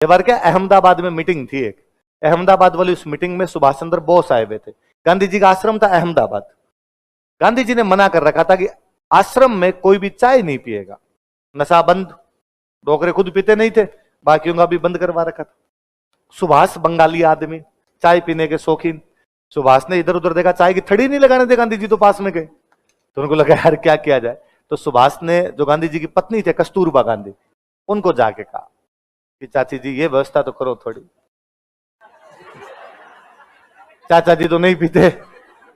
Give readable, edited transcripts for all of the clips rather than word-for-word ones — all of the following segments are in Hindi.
ये बार क्या अहमदाबाद में मीटिंग थी एक, अहमदाबाद वाली उस मीटिंग में सुभाष चंद्र बोस आए हुए थे। गांधी जी का आश्रम था अहमदाबाद। गांधी जी ने मना कर रखा था कि आश्रम में कोई भी चाय नहीं पिएगा, नशा बंद। डोकरे खुद पीते नहीं थे, बाकियों का भी बंद करवा रखा था। सुभाष बंगाली आदमी, चाय पीने के शौकीन। सुभाष ने इधर उधर देखा, चाय की थड़ी नहीं लगाने दे, गांधी जी तो पास में गए। तो उनको लगा यार क्या किया जाए। तो सुभाष ने, जो गांधी जी की पत्नी थे कस्तूरबा गांधी, उनको जाके कहा कि चाची जी ये व्यवस्था तो करो थोड़ी। चाचा जी तो नहीं पीते,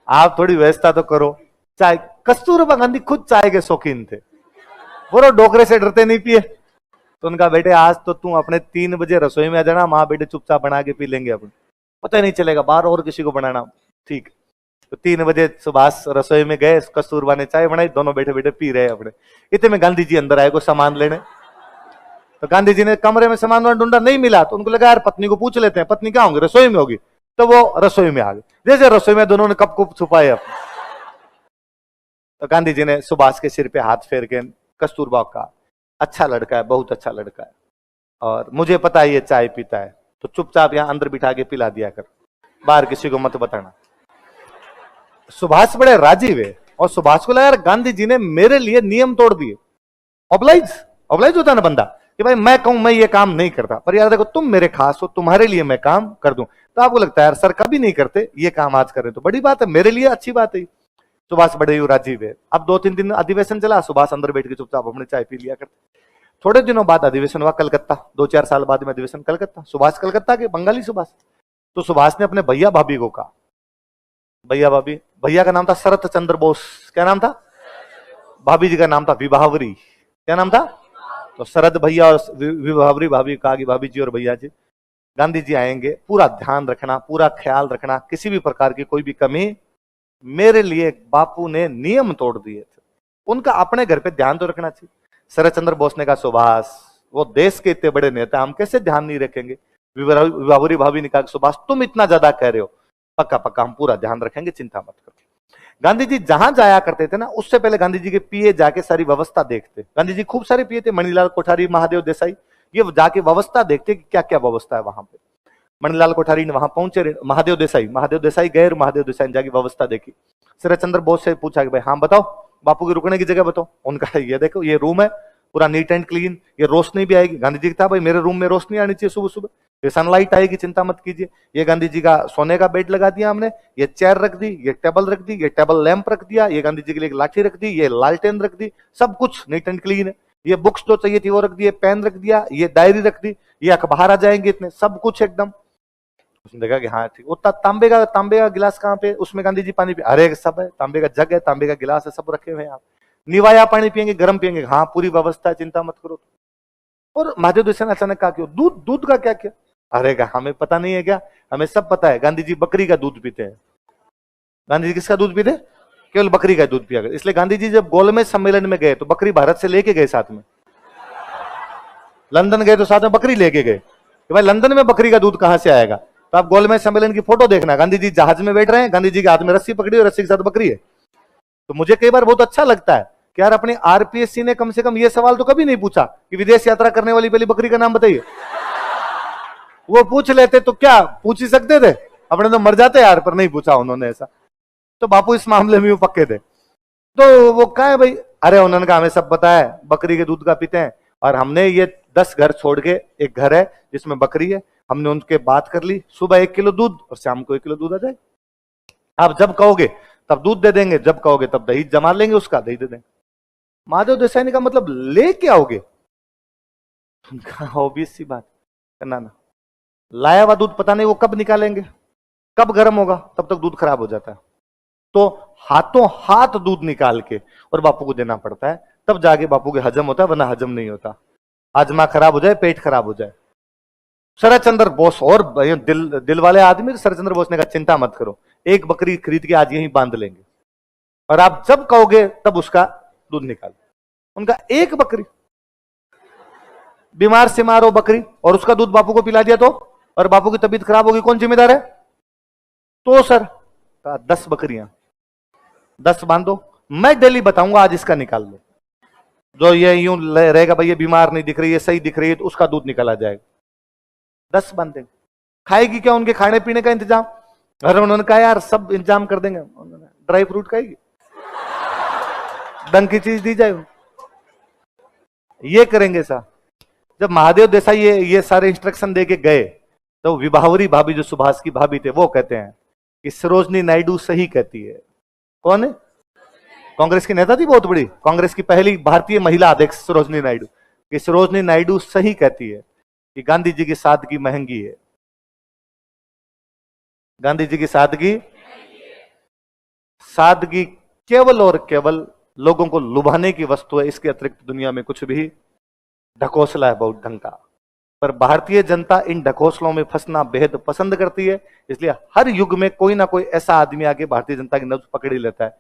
आप थोड़ी व्यवस्था तो करो। चाय, कस्तूरबा गांधी खुद चाय के शौकीन थे, वो डोकरे से डरते नहीं पिए। तो उनका बेटे आज तो तू अपने 3 बजे रसोई में आ जाना, माँ बेटे चुपचाप बना के पी लेंगे अपन, पता ही नहीं चलेगा बाहर और किसी को बनाना। ठीक। तो 3 बजे सुभाष रसोई में गए, कस्तूरबा ने चाय बनाई, दोनों बैठे बैठे पी रहे अपने। इतने में गांधी जी अंदर आए को सामान लेने। तो गांधी जी ने कमरे में सामान ढूंढा, नहीं मिला। तो उनको लगा यार पत्नी को पूछ लेते हैं, पत्नी कहाँ होंगी, रसोई में होगी। तो वो रसोई में आ गए। जैसे रसोई में दोनों ने कप कुप छुपाए अपने। तो गांधी जी ने सुभाष के सिर पे हाथ फेर के कस्तूरबा का, अच्छा लड़का है, बहुत अच्छा लड़का है, और मुझे पता है ये चाय पीता है, तो चुपचाप यहां अंदर बिठा के पिला दिया कर, बाहर किसी को मत बताना। सुभाष बड़े राजी हुए, और सुभाष को लगा यार गांधी जी ने मेरे लिए नियम तोड़ दिए। ऑब्लाइज, ऑब्लाइज होता है ना बंदा कि भाई मैं कहूं मैं ये काम नहीं करता, पर यार देखो तुम मेरे खास हो, तुम्हारे लिए मैं काम कर दूं। तो आपको लगता है यार सर कभी नहीं करते, ये काम आज कर रहे तो बड़ी बात है, मेरे लिए अच्छी बात है। सुभाष बड़े राजी हुए। अब 2-3 दिन अधिवेशन चला, सुभाष अंदर बैठ के चुपचाप अपने चाय पी लिया करते। थोड़े दिनों बाद अधिवेशन हुआ कलकत्ता, 2-4 साल बाद में अधिवेशन कलकत्ता। सुभाष कलकत्ता के, बंगाली सुभाष। तो सुभाष ने अपने भैया भाभी को कहा, भैया भाभी, भैया का नाम था शरत चंद्र बोस, क्या नाम था, भाभी जी का नाम था विभावरी, क्या नाम था। तो शरद भैया और विभावरी भाभी कहा कि भाभी जी और भैया जी, गांधी जी आएंगे, पूरा ध्यान रखना, पूरा ख्याल रखना, किसी भी प्रकार की कोई भी कमी। मेरे लिए बापू ने नियम तोड़ दिए थे, उनका अपने घर पे ध्यान तो रखना चाहिए। शरद चंद्र बोस ने कहा सुभाष वो देश के इतने बड़े नेता, हम कैसे ध्यान नहीं रखेंगे। विभावरी भाभी ने कहा सुभाष तुम इतना ज्यादा कह रहे हो, पक्का पक्का हम पूरा ध्यान रखेंगे, चिंता मत करो। गांधी जी जहां जाया करते थे ना, उससे पहले गांधी जी के पीए जाके सारी व्यवस्था देखते। गांधी जी खूब सारे पीए थे, मणिलाल कोठारी, महादेव देसाई, ये जाके व्यवस्था देखते कि क्या क्या व्यवस्था है वहां पे। मणिलाल कोठारी ने वहां पहुंचे, महादेव देसाई गए, महादेव देसाई ने जाके व्यवस्था देखी। शरद चंद्र बोस से पूछा कि भाई हाँ बताओ, बापू के रुकने की जगह बताओ। उनका ये देखो ये रूम है, पूरा नीट एंड क्लीन, ये रोशनी भी आएगी। गांधी जी का था भाई मेरे रूम में रोशनी आनी चाहिए सुबह सुबह, ये सनलाइट आएगी, चिंता मत कीजिए। ये गांधी जी का सोने का बेड लगा दिया हमने, ये चेयर रख दी, ये टेबल रख दी, ये टेबल लैंप रख दिया, ये गांधी जी के लिए एक लाठी रख दी, ये लालटेन रख दी, सब कुछ नीट एंड क्लीन है। ये बुक्स जो चाहिए थी वो रख दी, पेन रख दिया, ये डायरी रख दी, ये अखबार आ जाएंगे इतने, सब कुछ एकदम। उसने देखा कि हाँ ठीक। उतना तांबे का गिलास कहाँ पे, उसमें गांधी जी पानी पी, अरे सब है, तांबे का जग है, तांबे का गिलास है, सब रखे हुए हैं। आप निवाया पानी पियेंगे, गर्म पियेंगे, हाँ पूरी व्यवस्था है, चिंता मत करो। और महादेव देसाई ने अचानक कहा क्यों, दूध, दूध का क्या क्या। अरे हमें पता नहीं है क्या, हमें सब पता है, गांधी जी बकरी का दूध पीते हैं। गांधी जी किसका दूध पीते, केवल बकरी का दूध पिया कर। इसलिए गांधी जी जब गोलमेज सम्मेलन में गए तो बकरी भारत से लेके गए साथ में। लंदन गए तो साथ में बकरी लेके गए कि भाई लंदन में बकरी का दूध कहां से आएगा। तो आप गोलमेज सम्मेलन की फोटो देखना, गांधी जी जहाज में बैठ रहे हैं, गांधी जी के हाथ में रस्सी पकड़ी और रस्सी के साथ बकरी है। तो मुझे कई बार बहुत अच्छा लगता है कि यार अपने आरपीएससी ने कम से कम ये सवाल तो कभी नहीं पूछा कि विदेश यात्रा करने वाली पहली बकरी का नाम बताइए। वो पूछ लेते तो क्या पूछ ही सकते थे, अपने तो मर जाते यार, पर नहीं पूछा उन्होंने ऐसा। तो बापू इस मामले में वो पक्के थे। तो वो कहा है भाई, अरे उन्होंने कहा हमें सब पता है, बकरी के दूध का पीते हैं, और हमने ये 10 घर छोड़ के एक घर है जिसमें बकरी है, हमने उनके बात कर ली, सुबह 1 किलो दूध और शाम को 1 किलो दूध आ जाए। आप जब कहोगे तब दूध दे देंगे, जब कहोगे तब दही जमा लेंगे, उसका दही दे देंगे। महादेव देसाई ने कहा मतलब ले क्या आओगे। ऑब्वियस सी बात करना ना, लाया हुआ दूध पता नहीं वो कब निकालेंगे, कब गर्म होगा, तब तक दूध खराब हो जाता है। तो हाथों हाथ दूध निकाल के और बापू को देना पड़ता है, तब जाके बापू के हजम होता है, वरना हजम नहीं होता। आजमा खराब हो जाए, पेट खराब हो जाए। शरद चंद्र बोस और दिल वाले आदमी, शरद चंद्र बोस ने कहा चिंता मत करो, एक बकरी खरीद के आज यहीं बांध लेंगे, और आप जब कहोगे तब उसका दूध निकाल। उनका एक बकरी, बीमार सिमार हो बकरी, और उसका दूध बापू को पिला दिया तो, और बापू की तबीयत खराब होगी, कौन जिम्मेदार है। तो सर 10 बकरियां, 10 बांधो, मैं डेली बताऊंगा आज इसका निकाल लो। जो ये यूं रहेगा भाई ये बीमार नहीं दिख रही है, सही दिख रही है, तो उसका दूध निकाला जाएगा। 10 बांध देंगे। खाएगी क्या? उनके खाने पीने का इंतजाम। अरे उन्होंने कहा यार सब इंतजाम कर देंगे। ड्राई फ्रूट खाएगी, ढंग की चीज दी जाए, ये करेंगे साहब। जब महादेव देसाई ये सारे इंस्ट्रक्शन दे के गए तो विभावरी भाभी जो सुभाष की भाभी थे वो कहते हैं कि सरोजनी नायडू सही कहती है। कौन है? कांग्रेस की नेता थी बहुत बड़ी, कांग्रेस की पहली भारतीय महिला अध्यक्ष सरोजनी नायडू। कि सरोजनी नायडू सही कहती है कि गांधी जी की सादगी महंगी है। गांधी जी की सादगी, सादगी केवल और केवल लोगों को लुभाने की वस्तु है, इसके अतिरिक्त दुनिया में कुछ भी ढकोसला है बहुत ढंग का। पर भारतीय जनता इन ढकोसलों में फंसना बेहद पसंद करती है, इसलिए हर युग में कोई ना कोई ऐसा आदमी आके भारतीय जनता की नब्ज पकड़ ही लेता है।